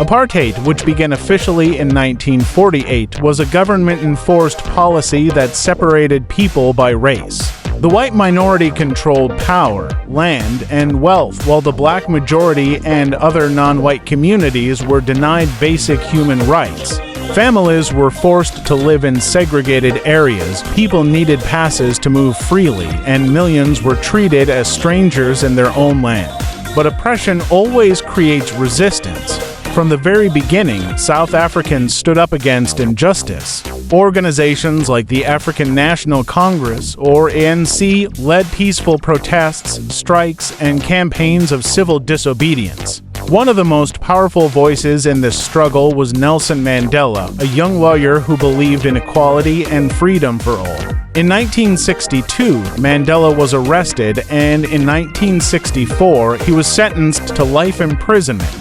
Apartheid, which began officially in 1948, was a government-enforced policy that separated people by race. The white minority controlled power, land, and wealth, while the black majority and other non-white communities were denied basic human rights. Families were forced to live in segregated areas, people needed passes to move freely, and millions were treated as strangers in their own land. But oppression always creates resistance. From the very beginning, South Africans stood up against injustice. Organizations like the African National Congress, or ANC, led peaceful protests, strikes, and campaigns of civil disobedience. One of the most powerful voices in this struggle was Nelson Mandela, a young lawyer who believed in equality and freedom for all. In 1962, Mandela was arrested, and in 1964, he was sentenced to life imprisonment.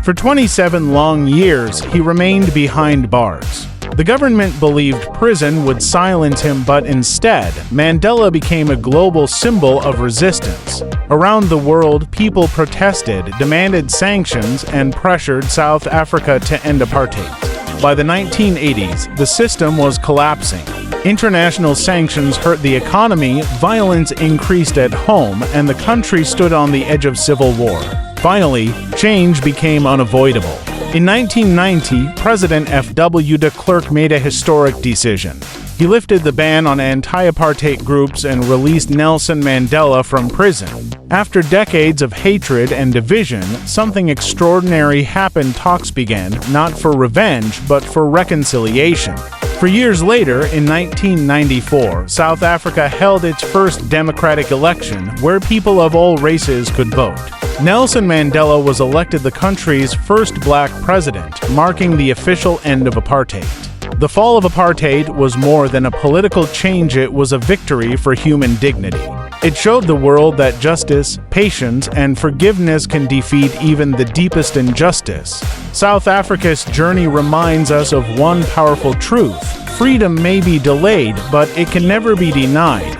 For 27 long years, he remained behind bars. The government believed prison would silence him, but instead, Mandela became a global symbol of resistance. Around the world, people protested, demanded sanctions, and pressured South Africa to end apartheid. By the 1980s, the system was collapsing. International sanctions hurt the economy, violence increased at home, and the country stood on the edge of civil war. Finally, change became unavoidable. In 1990, President F.W. de Klerk made a historic decision. He lifted the ban on anti-apartheid groups and released Nelson Mandela from prison. After decades of hatred and division, something extraordinary happened. Talks began, not for revenge, but for reconciliation. For years later, in 1994, South Africa held its first democratic election, where people of all races could vote. Nelson Mandela was elected the country's first black president, marking the official end of apartheid. The fall of apartheid was more than a political change, it was a victory for human dignity. It showed the world that justice, patience, and forgiveness can defeat even the deepest injustice. South Africa's journey reminds us of one powerful truth: freedom may be delayed, but it can never be denied.